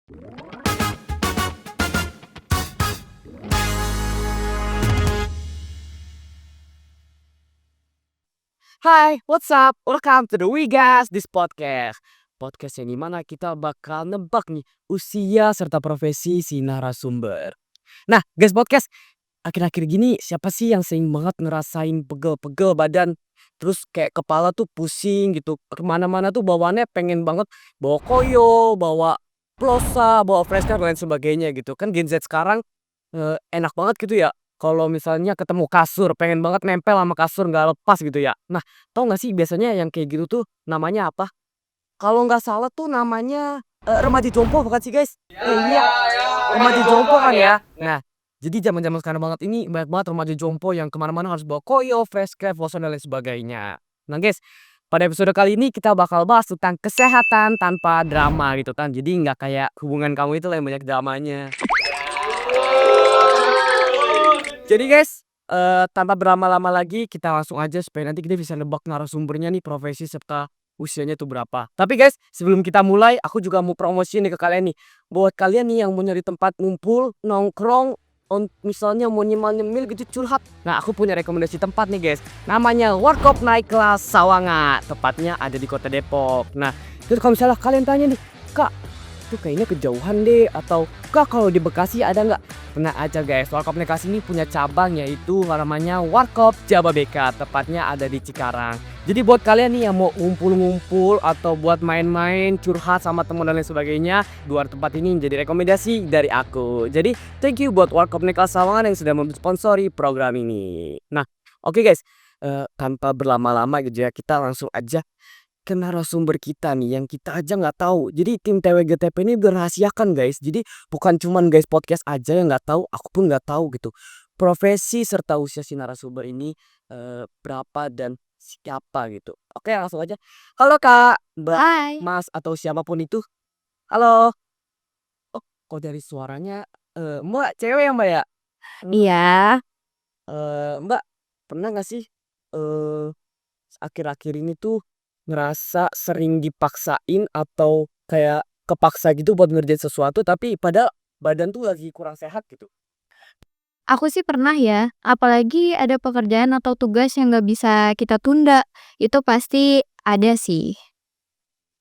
Hai, what's up? Welcome to the Wigas, this podcast. Podcast yang dimana kita bakal nebak nih usia serta profesi si narasumber. Nah, guys podcast, akhir-akhir gini siapa sih yang sering banget ngerasain pegel-pegel badan? Terus kayak kepala tuh pusing gitu. Kemana-mana tuh bawaannya pengen banget bawa koyo, bawa plosa, bawa flashcard dan lain sebagainya gitu. Kan Gen Z sekarang enak banget gitu ya, kalau misalnya ketemu kasur, pengen banget nempel sama kasur nggak lepas gitu ya. Nah, tahu nggak sih biasanya yang kayak gitu tuh namanya apa? Kalau nggak salah tuh namanya, remaja jompo bukan sih guys? Iya, remaja jompo kan ya? Nah, jadi zaman-zaman sekarang banget ini banyak banget remaja jompo yang kemana-mana harus bawa koyo, fresh cream, lotion, dan lain sebagainya. Nah guys, pada episode kali ini kita bakal bahas tentang kesehatan tanpa drama gitu kan. Jadi nggak kayak hubungan kamu itu lah yang banyak dramanya. Jadi guys, tanpa berlama-lama lagi kita langsung aja supaya nanti kita bisa nebak narasumbernya nih, profesi serta usianya tuh berapa. Tapi guys, sebelum kita mulai aku juga mau promosiin nih ke kalian nih. Buat kalian nih yang mau nyari tempat ngumpul, nongkrong, misalnya mau nyemil-nyemil gitu curhat. Nah, aku punya rekomendasi tempat nih guys. Namanya Warkop Night Class Sawangan. Tepatnya ada di Kota Depok. Nah, terus kalau misalnya kalian tanya nih, "Kak, itu kayaknya kejauhan deh," atau "Kak, kalau di Bekasi ada nggak?" Tenang aja guys, Warkop Bekasi ini punya cabang yaitu namanya Warkop Jababeka, tepatnya ada di Cikarang. Jadi buat kalian nih yang mau ngumpul-ngumpul atau buat main-main, curhat sama teman dan lain sebagainya, dua tempat ini menjadi rekomendasi dari aku. Jadi thank you buat Warkop Neklas Sawangan yang sudah mensponsori program ini. Nah, oke guys, tanpa berlama-lama gitu ya, kita langsung aja ke narasumber kita nih yang kita aja nggak tahu. Jadi tim TWGTP ini dirahasiakan guys. Jadi bukan cuman guys podcast aja yang nggak tahu, aku pun nggak tahu gitu. Profesi serta usia si narasumber ini berapa dan siapa gitu. Oke, langsung aja. Halo Kak, Mbak, Hai. Mas atau siapapun itu. Halo. Oh, kok dari suaranya Mbak cewek ya Mbak ya? Hmm, Iya, Mbak pernah nggak sih eh akhir-akhir ini tuh ngerasa sering dipaksain atau kayak kepaksa gitu buat ngerjain sesuatu tapi padahal badan tuh lagi kurang sehat gitu. aku sih pernah ya, apalagi ada pekerjaan atau tugas yang nggak bisa kita tunda, itu pasti ada sih.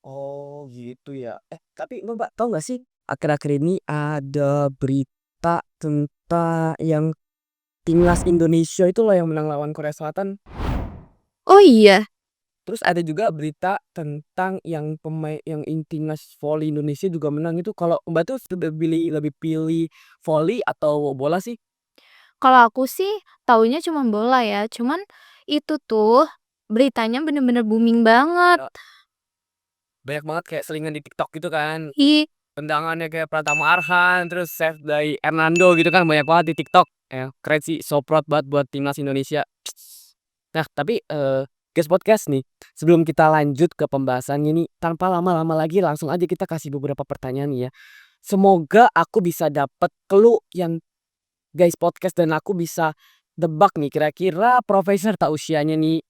Oh gitu ya. Tapi Mbak tahu nggak sih akhir-akhir ini ada berita tentang yang timnas Indonesia itu loh yang menang lawan Korea Selatan. Oh iya, Terus ada juga berita tentang yang pemain yang timnas voli Indonesia juga menang itu. Kalau Mbak tuh lebih pilih voli atau bola sih? kalau aku sih taunya cuma bola ya, cuman itu tuh beritanya bener-bener booming banget. Ya, banyak banget kayak selingan di TikTok gitu kan. Ih, Tendangannya kayak Pratama Arhan, terus save dari Hernando gitu kan banyak banget di TikTok. Ya, keren sih, so proud banget buat timnas Indonesia. Nah, tapi guys podcast nih, sebelum kita lanjut ke pembahasannya nih, tanpa lama-lama lagi langsung aja kita kasih beberapa pertanyaan nih ya. Semoga aku bisa dapat clue yang guys podcast dan aku bisa debak nih kira-kira profesor tak usianya nih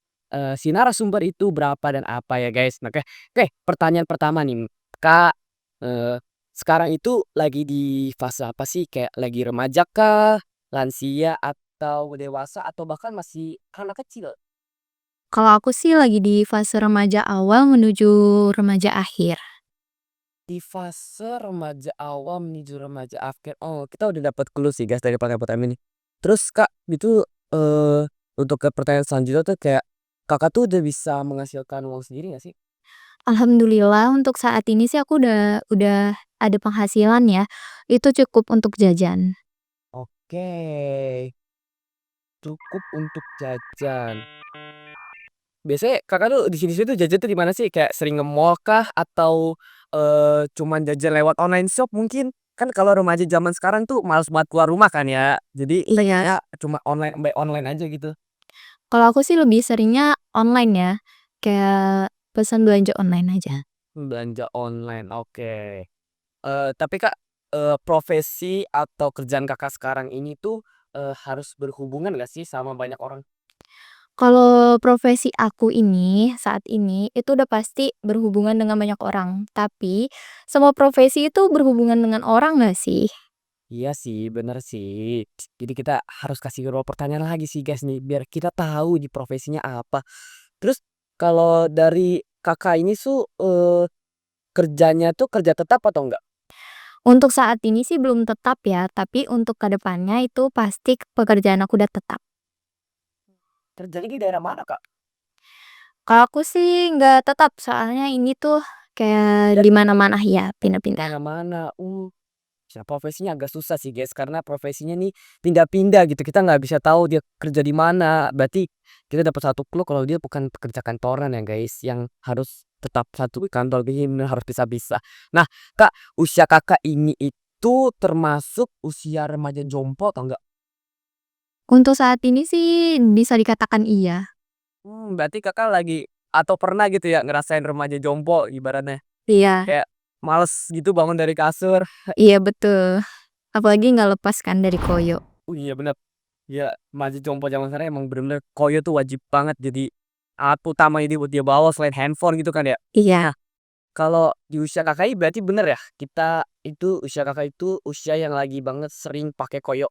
si narasumber itu berapa dan apa ya guys. Nah, oke, oke, pertanyaan pertama nih Kak, eh, sekarang itu lagi di fase apa sih? Kayak lagi remaja kah, lansia atau dewasa atau bahkan masih anak kecil? kalau aku sih lagi di fase remaja awal menuju remaja akhir. Di fase remaja awal menuju remaja akhir. Oh, kita udah dapat clue sih guys dari pertanyaan ini. Terus Kak, itu untuk ke pertanyaan selanjutnya tuh kayak Kakak tuh udah bisa menghasilkan uang sendiri gak sih? Alhamdulillah untuk saat ini sih aku udah ada penghasilan ya, itu cukup untuk jajan. Oke, cukup untuk jajan. Biasanya Kakak tuh di sini-sini tuh jajan tuh di mana sih? Kayak sering nge-mall kah atau cuman jajan lewat online shop mungkin? Kan kalau remaja zaman sekarang tuh males banget keluar rumah kan ya. Jadi Iya. ya cuma online by online aja gitu. Kalau aku sih lebih seringnya online ya, kayak pesan belanja online aja. Belanja online, oke. Tapi Kak, profesi atau kerjaan Kakak sekarang ini tuh harus berhubungan gak sih sama banyak orang? Kalau profesi aku ini, saat ini, itu udah pasti berhubungan dengan banyak orang. Tapi, semua profesi itu berhubungan dengan orang nggak sih? Iya sih, bener sih. Jadi kita harus kasih beberapa pertanyaan lagi sih guys nih, biar kita tahu di profesinya apa. Terus kalau dari Kakak ini kerjanya tuh kerja tetap atau enggak? Untuk saat ini sih belum tetap ya, tapi untuk ke depannya itu pasti pekerjaan aku udah tetap. Kerjanya di daerah mana, Kak? Kalau aku sih nggak tetap, soalnya ini tuh kayak Ya di mana-mana ya, pindah-pindah. mana-mana. Profesinya agak susah sih guys, karena profesinya nih pindah-pindah gitu. Kita nggak bisa tahu dia kerja di mana. Berarti kita dapat satu clue kalau dia bukan pekerja kantoran ya guys, yang harus tetap satu kantor gini bener harus bisa-bisa. Nah, Kak, usia Kakak ini itu termasuk usia remaja jompo atau enggak? Untuk saat ini sih bisa dikatakan iya. Berarti Kakak lagi atau pernah gitu ya ngerasain remaja jompo ibaratnya. Iya, Kayak males gitu bangun dari kasur. iya betul. Apalagi nggak lepas kan dari koyo. Iya bener. Ya, remaja jompo zaman sekarang emang bener-bener koyo tuh wajib banget jadi alat utama ini buat dia bawa selain handphone gitu kan ya. Iya. Nah, kalau di usia Kakak ini berarti bener ya, usia Kakak itu usia yang lagi banget sering pakai koyo?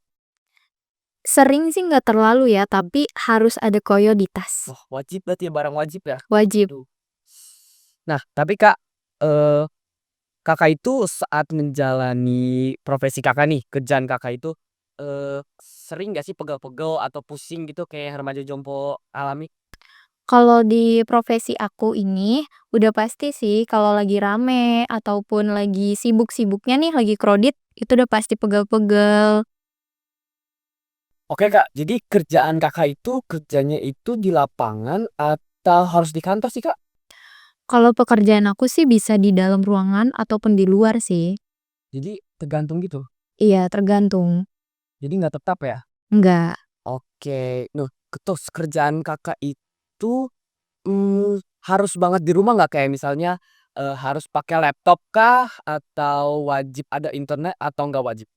Sering sih nggak terlalu ya, tapi harus ada koyo di tas. Oh, wajib berarti ya, barang wajib ya? Wajib. Aduh. Nah, tapi Kak, eee, Kakak itu saat menjalani profesi Kakak nih, kerjaan Kakak itu, sering nggak sih pegel-pegel atau pusing gitu kayak remaja jompo alami? Kalau di profesi aku ini, udah pasti sih kalau lagi rame ataupun lagi sibuk-sibuknya nih, lagi krodit, itu udah pasti pegel-pegel. Oke Kak, jadi kerjaan Kakak itu kerjanya itu di lapangan atau harus di kantor sih Kak? Kalau pekerjaan aku sih bisa di dalam ruangan ataupun di luar sih. Jadi tergantung gitu? Iya, tergantung. Jadi nggak tetap ya? Enggak. Oke. Nah, terus kerjaan Kakak itu, harus banget di rumah nggak? Kayak misalnya, harus pakai laptop kah? Atau wajib ada internet atau nggak wajib?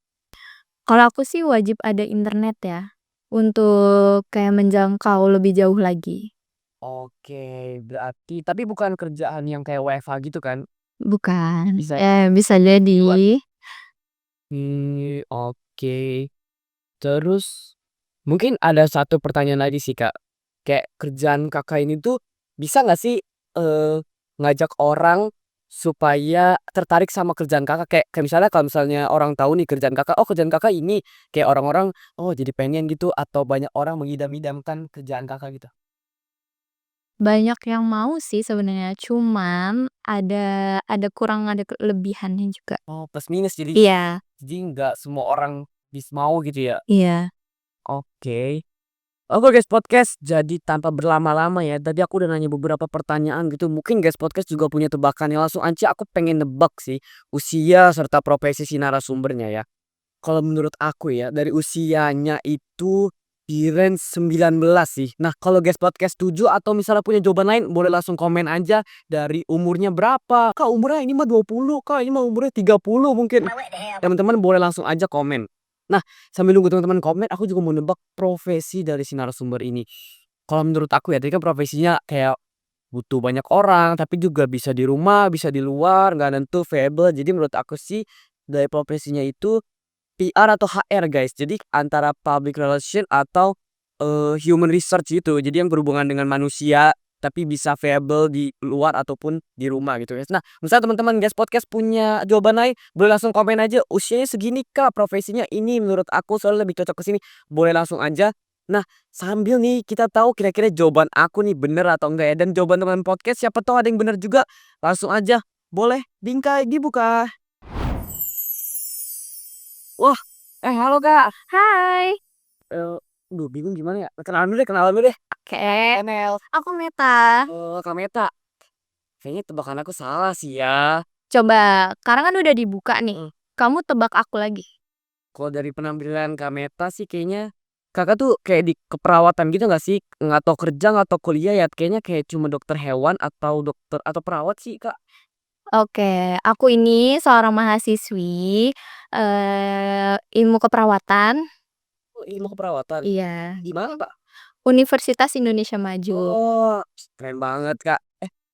Kalau aku sih wajib ada internet ya, untuk kayak menjangkau lebih jauh lagi. Oke, berarti tapi bukan kerjaan yang kayak WFH gitu kan? Bukan, Bisa bisa di jadi. luar? Oke. Terus mungkin ada satu pertanyaan lagi sih, Kak. Kayak kerjaan Kakak ini tuh bisa nggak sih, ngajak orang supaya tertarik sama kerjaan Kakak? Kayak kayak misalnya kalau misalnya orang tahu nih kerjaan Kakak, "Oh kerjaan Kakak ini." Kayak orang-orang, oh jadi pengen gitu atau banyak orang mengidam-idamkan kerjaan Kakak gitu? Banyak yang mau sih sebenarnya, cuman ada kurang ada kelebihannya juga. Oh plus minus Iya, jadi nggak semua orang mau gitu ya? iya. Oke. Oke guys podcast, jadi tanpa berlama-lama ya, tadi aku udah nanya beberapa pertanyaan gitu, mungkin guys podcast juga punya tebakannya, langsung aja aku pengen nebak sih, usia serta profesi si narasumbernya ya. Kalau menurut aku ya, dari usianya itu di range 19 sih. Nah kalau guys podcast setuju atau misalnya punya jawaban lain, boleh langsung komen aja dari umurnya berapa. Kak umurnya ini mah 20, Kak ini mah umurnya 30 mungkin. Teman-teman boleh langsung aja komen. Nah, sambil nunggu teman-teman komen, aku juga mau nebak profesi dari si narasumber ini. Kalau menurut aku ya, tadi kan profesinya kayak butuh banyak orang, tapi juga bisa di rumah, bisa di luar, nggak nentu, variable. Jadi menurut aku sih dari profesinya itu PR atau HR guys. Jadi antara public relation atau, human research gitu. Jadi yang berhubungan dengan manusia, tapi bisa variable di luar ataupun di rumah gitu guys. Nah, misalnya teman-teman guys podcast punya jawaban lain, boleh langsung komen aja, "Usianya segini Kak, profesinya ini menurut aku soalnya lebih cocok ke sini." Boleh langsung aja. Nah, sambil nih kita tahu kira-kira jawaban aku nih bener atau enggak ya, dan jawaban teman podcast siapa tahu ada yang bener juga, langsung aja boleh bingkai dibuka. Wah, halo Kak. Hai. Eee, Duh bingung gimana ya, kenalan dulu deh. Oke, Emel. aku Meta. Kak Meta, kayaknya tebakan aku salah sih ya. Coba, sekarang kan udah dibuka nih, Heeh. kamu tebak aku lagi. Kalau dari penampilan Kak Meta sih kayaknya, Kakak tuh kayak di keperawatan gitu nggak sih? Nggak tahu kerja, nggak tahu kuliah ya, kayaknya kayak cuma dokter hewan atau dokter atau perawat sih Kak. Oke, aku ini seorang mahasiswi, ilmu keperawatan. Oh ilmu keperawatan, Iya. di mana Kak? Universitas Indonesia Maju. Oh, keren banget, Kak.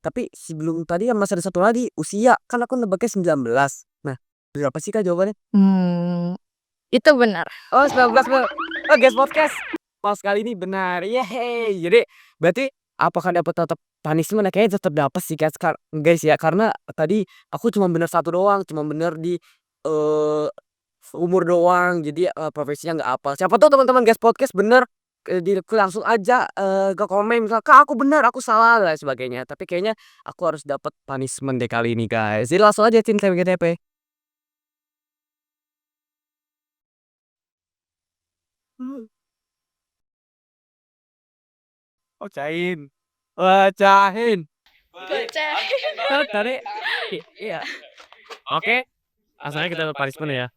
Tapi sebelum tadi kan masih ada satu lagi, usia. Kan aku nebaknya 19. Nah, berapa sih, Kak, jawabannya? Itu benar. Oh, 19 bener. Oh, Guys Podcast. Pas kali ini benar. Yeay. Jadi berarti apakah dapat tetap punishment? Kayaknya tetap dapat sih, guys ya. Karena tadi aku cuma bener satu doang, cuma bener di eh umur doang. Jadi profesinya nggak apa. Siapa tahu teman-teman Guys Podcast bener langsung aja ke komen misal, "Kak, aku benar, aku salah," dan sebagainya. Tapi kayaknya aku harus dapat punishment deh kali ini, guys. Jadi langsung aja Cin TP. Hmm. Bacain. Bacain. Tadi iya. Oke, asalnya kita dapat punishment ya.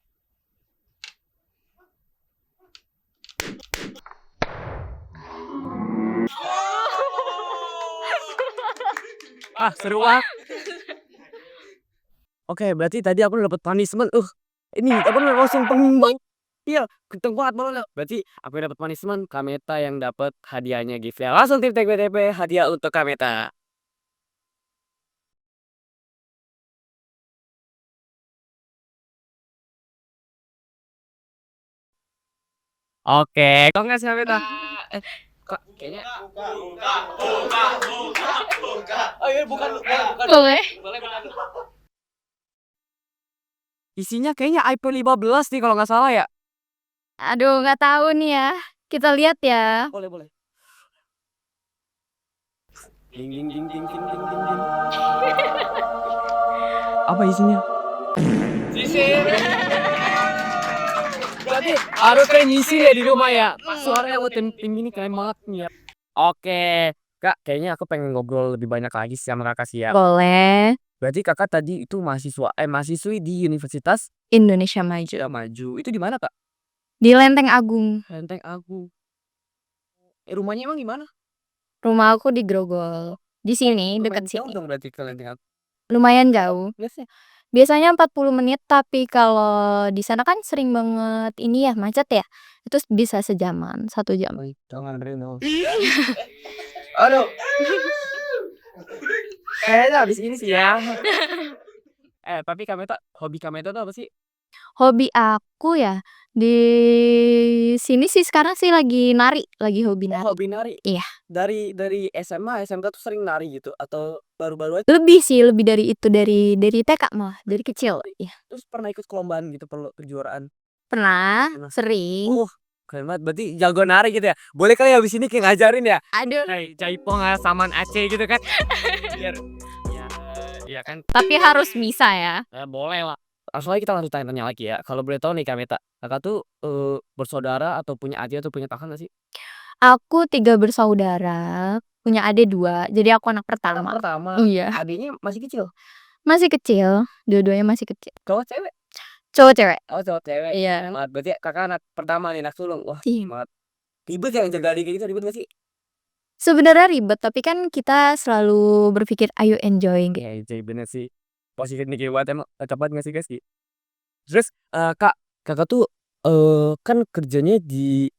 Seru banget. Oke, berarti tadi aku dapat punishment. Ini apa namanya langsung pengimbang. Iya, kenceng banget malah. Berarti aku dapat punishment, Kameta yang dapat hadiahnya gift ya. Langsung tim TP hadiah untuk Kameta. Oke, congrats Kameta. Kak, kayaknya Oh iya, bukan. Boleh? Boleh. Isinya kayaknya iPhone 15 nih kalau nggak salah ya. Aduh, nggak tahu nih ya. Kita lihat ya. Boleh. Ding ding ding ding ding ding ding ding. Apa isinya? Berarti harus kayak ngisi ya di rumah ya. Suaranya buat tim ini keren banget nih ya. Oke, Kak, kayaknya aku pengen ngobrol lebih banyak lagi sama Kakak sih ya. Boleh. Berarti Kakak tadi itu mahasiswi di Universitas Indonesia Maju. Maju. Itu di mana, Kak? Di Lenteng Agung. Lenteng Agung. Rumahnya emang di mana? Rumah aku di Grogol. Di sini, dekat Jauh sini. dong berarti ke Lenteng Agung. Lumayan jauh. Biasanya. Biasanya 40 menit, tapi kalau di sana kan sering banget ini ya, macet ya. Itu bisa sejaman, 1 jam. Jangan Reno. Aduh. Kayaknya habis ini sih ya. Tapi hobi Kameta tuh apa sih? Hobi aku ya, di sini sih sekarang sih lagi nari, lagi hobi nari. Hobi nari? Iya. Dari SMA, SMK tuh sering nari gitu atau baru-baru aja? Lebih sih, lebih dari itu, dari TK malah, dari kecil. Iya. Terus pernah ikut perlombaan gitu, kejuaraan? Pernah, Pernah. sering. Keren banget. Berarti jago nari gitu ya? Boleh kali habis ini kayak ngajarin ya? Aduh. Jaipong saman Aceh gitu kan? Biar ya kan. Tapi harus bisa ya. Boleh lah. Langsung aja kita tanya lagi ya. Kalau boleh tahu nih Kameta, Kakak tuh bersaudara atau punya adik atau punya kakak nggak sih? Aku 3 bersaudara, punya adik 2, jadi aku anak pertama. Pertama. Iya. Adiknya masih kecil? Masih kecil, dua-duanya masih kecil. Cowok cewek? Cowok cewek. Oh, cowok cewek. Iya. Berarti kakak anak pertama nih, anak sulung. Wah, Iya. banget. Ribet ya jaga adik kayak gitu, ribet gak sih? Sebenarnya ribet, tapi kan kita selalu berpikir ayo enjoy gitu. Iya, jadi bener sih. Positif nih buat emang cocok banget gak sih guys? Terus kakak tuh kan kerjanya di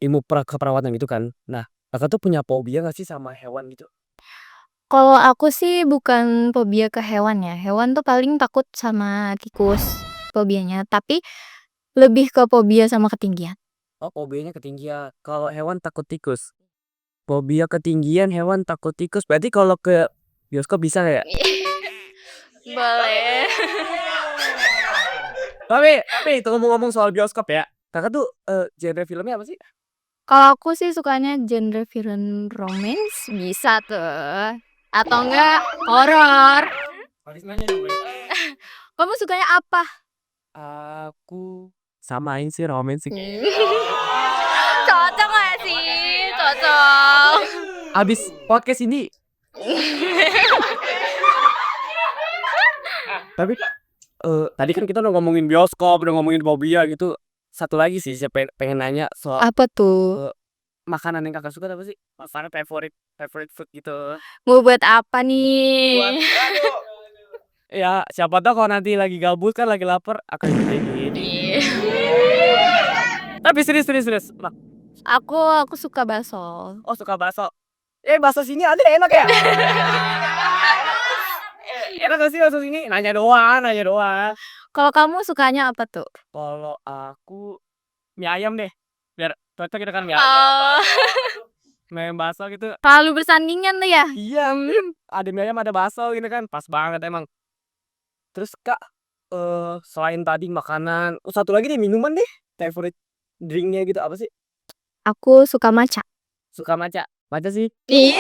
ilmu keperawatan gitu kan. Nah, kakak tuh punya fobia gak sih sama hewan gitu? Kalau aku sih bukan fobia ke hewan ya. Hewan tuh paling takut sama tikus fobianya, tapi lebih ke fobia sama ketinggian. Oh, fobianya ketinggian. Kalau hewan takut tikus. Fobia ketinggian, hewan takut tikus. Berarti kalau ke bioskop bisa ya? Boleh. Tapi itu ngomong-ngomong soal bioskop ya. Kakak tuh genre filmnya apa sih? Kalau aku sih sukanya genre film romance bisa tuh. Atau enggak horor. Kamu sukanya apa? Aku samain sih romance sih. Cocok gak sih? Cocok. Abis podcast ini tapi tadi kan kita udah ngomongin bioskop, udah ngomongin fobia gitu. Satu lagi sih saya pengen nanya soal Apa tuh? makanan yang kakak suka apa sih? Makanan favorite food gitu. Mau buat apa nih? Ya, siapa tahu kalau nanti lagi gabut kan lagi lapar akan jadi gini. Tapi serius. Nah, Aku suka bakso. Oh, suka bakso. Bakso sini ada enak ya? Enak gak sih bakso sini? Nanya doang, nanya doang. Kalau kamu sukanya apa tuh? Kalau aku mie ayam deh, biar cocok gitu kan mie ayam, Oh, mie ayam bakso gitu. terlalu bersandingan tuh ya? Iya, ada mie ayam, ada bakso gitu kan, pas banget emang. Terus Kak, selain tadi makanan, satu lagi deh minuman deh, favorite drink-nya gitu apa sih? Aku suka matcha. Suka matcha? Matcha sih? Ih,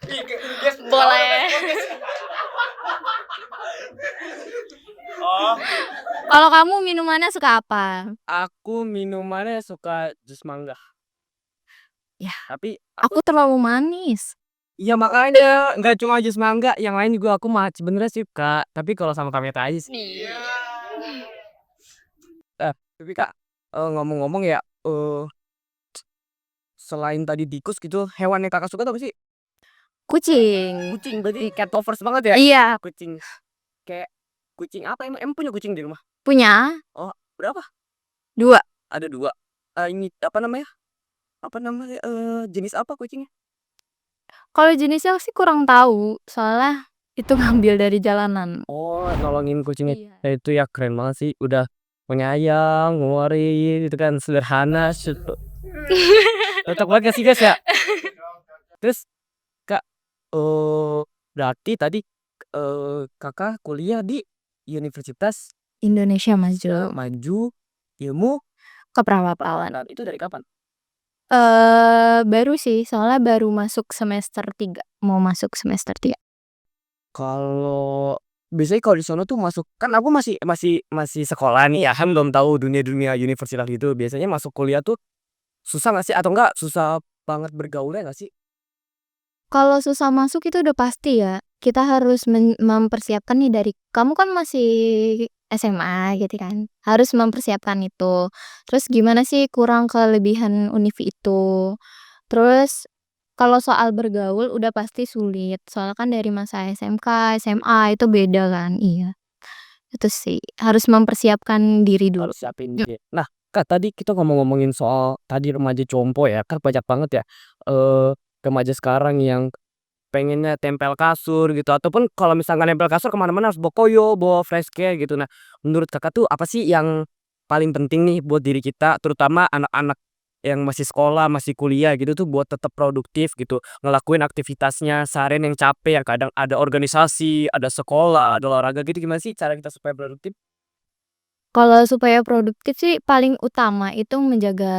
Boleh. boleh. Oh, Kalau kamu minumannya suka apa? aku minumannya suka jus mangga. Ya, Tapi aku terlalu manis. iya makanya nggak cuma jus mangga, yang lain juga aku sebenarnya sih Kak. Tapi kalau sama Kameta aja sih. Iya. Tapi Kak, ngomong-ngomong ya, selain tadi tikus gitu, hewan yang Kakak suka tuh apa sih? Kucing. Kucing, berarti cat lovers banget ya? Iya, Kucing. Kayak kucing apa emang? Emang punya kucing di rumah? punya Oh, berapa? 2. Ada 2. Ini apa namanya? Apa namanya? Jenis apa kucingnya? Kalau jenisnya sih kurang tahu, soalnya itu ngambil dari jalanan. Oh, nolongin kucingnya. Iya. Nah, itu ya keren banget sih. Udah penyayang, ngeluarin, itu kan sederhana. Cocok banget gak sih guys ya? Terus Kak, berarti tadi Kakak kuliah di Universitas Indonesia Maju. Maju Ilmu Keprapatan. dan itu dari kapan? Baru sih, soalnya baru masuk semester 3, mau masuk semester 3. Kalau biasanya kalau di sono tuh masuk kan aku masih masih masih sekolah nih ya, kan belum tahu dunia-dunia universitas gitu. Biasanya masuk kuliah tuh susah nggak sih? Atau enggak susah banget bergaulnya nggak sih? Kalau susah masuk itu udah pasti ya, kita harus mempersiapkan nih dari kamu kan masih SMA gitu kan, harus mempersiapkan itu. Terus gimana sih kurang kelebihan univ itu. Terus kalau soal bergaul udah pasti sulit, soalnya kan dari masa SMK, SMA itu beda kan, iya. Itu sih, harus mempersiapkan diri dulu. Harus siapin dia. Nah, Kak, tadi kita ngomong-ngomongin soal tadi remaja compo ya, kan banyak banget ya, remaja sekarang yang pengennya tempel kasur gitu, ataupun kalau misalkan nempel kasur kemana-mana harus bawa koyo, bawa fresh care gitu. Nah, menurut Kakak tuh apa sih yang paling penting nih buat diri kita, terutama anak-anak yang masih sekolah, masih kuliah gitu tuh buat tetap produktif gitu, ngelakuin aktivitasnya seharian yang capek ya, kadang ada organisasi, ada sekolah, ada olahraga gitu, gimana sih cara kita supaya produktif? Kalau supaya produktif sih paling utama itu menjaga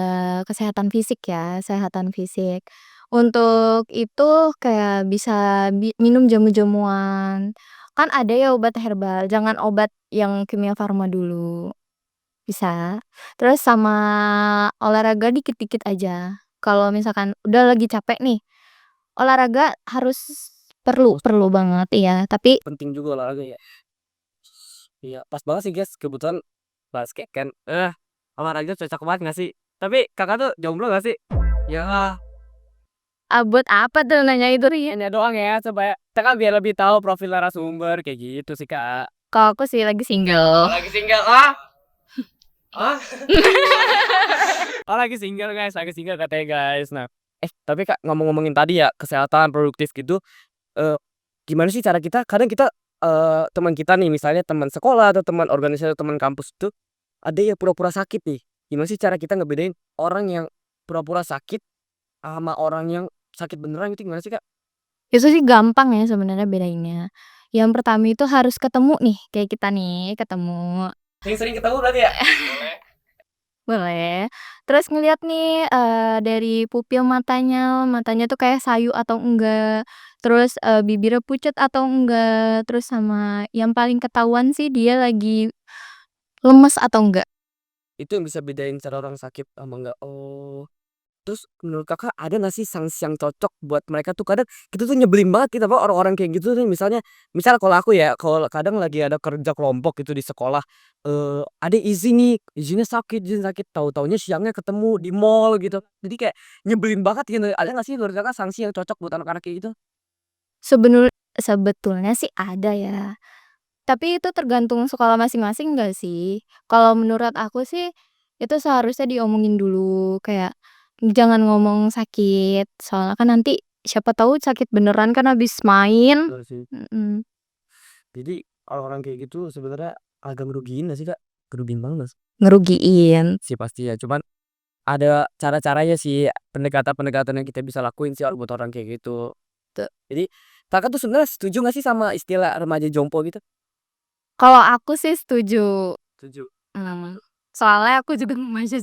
kesehatan fisik ya, kesehatan fisik. Untuk itu kayak bisa minum jamu-jamuan. Kan ada ya obat herbal, jangan obat yang kimia farma dulu, bisa. Terus sama olahraga dikit-dikit aja. Kalau misalkan udah lagi capek nih, olahraga harus perlu Oh, perlu banget, iya. Tapi penting juga olahraga ya? Iya, pas banget sih guys, kebetulan basket kan, olahraga cocok banget nggak sih? Tapi Kakak tuh jomblo nggak sih? Ya. buat apa tuh nanya itu, Ri? Hanya doang ya, supaya kita kan biar lebih tahu profil narasumber kayak gitu sih, Kak. Kalau aku sih lagi Oh, single. lagi single, ah? Ah? Oh, lagi single guys, lagi single katanya guys. Nah, tapi Kak, ngomong-ngomongin tadi ya, kesehatan, produktif gitu, eee, gimana sih cara kita kadang kita, teman kita nih, misalnya teman sekolah atau teman organisasi atau teman kampus tuh, ada yang pura-pura sakit nih. Gimana sih cara kita ngebedain orang yang pura-pura sakit sama orang yang sakit beneran gitu gimana sih, Kak? Itu sih gampang ya sebenarnya bedainnya. Yang pertama itu harus ketemu nih, kayak kita nih, ketemu. Sering-sering ketemu berarti ya? Boleh. Boleh. Terus ngeliat nih, dari pupil matanya, matanya tuh kayak sayu atau enggak, terus, bibirnya pucat atau enggak, terus sama yang paling ketahuan sih dia lagi lemes atau enggak. Itu yang bisa bedain cara orang sakit sama enggak. Oh, terus menurut Kakak ada nggak sih sanksi yang cocok buat mereka tuh? Kadang kita tuh nyebelin banget kita Pak, orang-orang kayak gitu tuh misalnya misal kalau aku ya, kalau kadang lagi ada kerja kelompok gitu di sekolah, ada izin nih, izin sakit, tahu-tahunya siangnya ketemu di mall gitu. Jadi kayak nyebelin banget gitu. Ada nggak sih menurut Kakak sanksi yang cocok buat anak-anak kayak gitu? Sebetulnya sih ada ya, tapi itu tergantung sekolah masing-masing enggak sih? Kalau menurut aku sih itu seharusnya diomongin dulu, kayak jangan ngomong sakit, soalnya kan nanti siapa tahu sakit beneran kan habis main. Betul sih. Mhm, Jadi orang-orang kayak gitu sebenarnya agak ngerugiin gak sih, Kak? Ngerugiin banget ngerugiin. sih pastinya, cuman ada cara-caranya sih, pendekatan-pendekatan yang kita bisa lakuin sih buat orang kayak gitu. Jadi Kakak tuh sebenarnya setuju gak sih sama istilah remaja jompo gitu? Kalau aku sih setuju, Setuju. soalnya aku juga remaja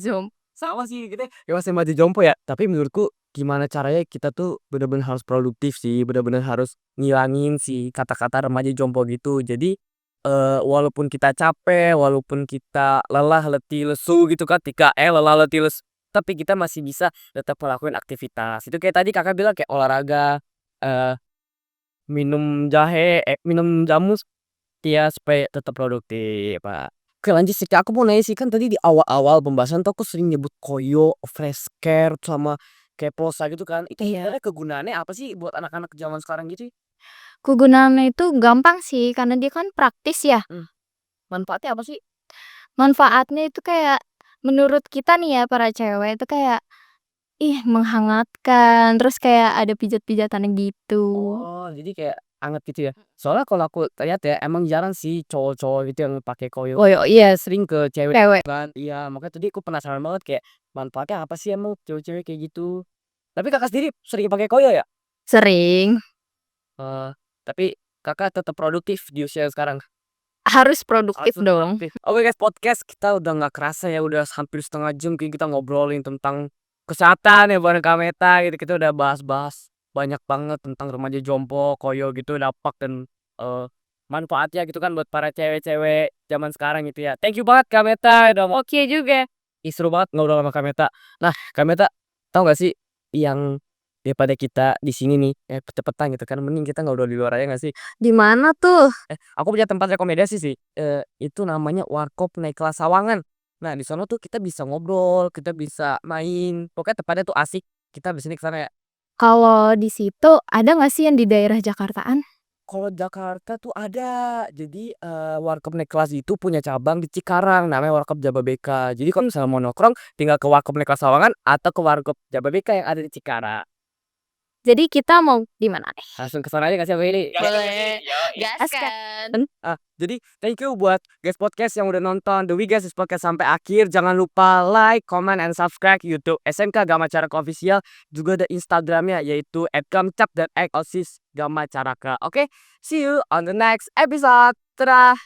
Sama sih gitu ya masih remaja jompo ya, tapi menurutku gimana caranya kita tuh bener-bener harus produktif sih, bener-bener harus ngilangin si kata-kata remaja jompo gitu. Jadi, walaupun kita capek, walaupun kita lelah, letih, lesu gitu kan, lelah, letih, lesu, tapi kita masih bisa tetap ngelakuin aktivitas. Itu kayak tadi Kakak bilang kayak olahraga, eee, minum jamu iya, supaya tetap produktif, Pak. Oke lanjut sih, Kak, aku mau nanya sih, kan tadi di awal-awal pembahasan tuh aku sering nyebut koyo, fresh care, sama kayak pulsa gitu kan. Itu Iya. sebenarnya kegunaannya apa sih buat anak-anak zaman sekarang gitu? Kegunaannya itu gampang sih, karena dia kan praktis ya. Mmm, manfaatnya apa sih? Manfaatnya itu kayak menurut kita nih ya para cewek itu kayak, ih menghangatkan, terus kayak ada pijat-pijatannya gitu. Oh, jadi kayak anget gitu ya? Soalnya kalau aku lihat ya, emang jarang sih cowok-cowok gitu yang pakai koyo. Koyo iya, Sering ke cewek cewek. kan. Iya, makanya tadi aku penasaran banget kayak manfaatnya apa sih emang cewek-cewek kayak gitu? Tapi Kakak sendiri sering pakai koyo ya? Sering, Eee, tapi Kakak tetap produktif di usia sekarang? harus produktif Tetap dong. produktif. Oke guys, podcast kita udah nggak kerasa ya, udah hampir setengah jam kayak kita ngobrolin tentang kesehatan ya bareng Kak Meta gitu. Kita udah bahas-bahas banyak banget tentang remaja jompo, koyo gitu, dampak dan, eee, manfaatnya gitu kan buat para cewek-cewek zaman sekarang gitu ya. Thank you banget Kak Meta, udah mau Oke juga. ih, seru banget ngobrol sama Kak Meta. Nah, Kak Meta, tahu nggak sih yang daripada kita di sini nih, cepet-cepetan gitu kan, mending kita ngobrol di luar aja nggak sih? Di mana tuh? Aku punya tempat rekomendasi sih, itu namanya Warkop Naik Kelas Sawangan. Nah, di sono tuh kita bisa ngobrol, kita bisa main, pokoknya tempatnya tuh asik. Kita abis ini ke sana ya. Kalau di situ ada nggak sih yang di daerah Jakartaan? Kalau Jakarta tuh ada. Jadi, Warkop Naik Kelas itu punya cabang di Cikarang, namanya Warkop Jababeka. Jadi kalau misalnya mau nongkrong, tinggal ke Warkop Naik Kelas Sawangan atau ke Warkop Jababeka yang ada di Cikarang. Jadi kita mau di mana nih? Langsung ke sana aja nggak sih, Mbak, ini? Boleh, gaskan. Jadi thank you buat guys podcast yang udah nonton The Wigas Podcast sampai akhir. Jangan lupa like, comment, and subscribe YouTube SMK Gama Caraka Official. Juga ada Instagramnya yaitu @gamcap dan @osis_gamacaraka. Oke, see you on the next episode. Dadah.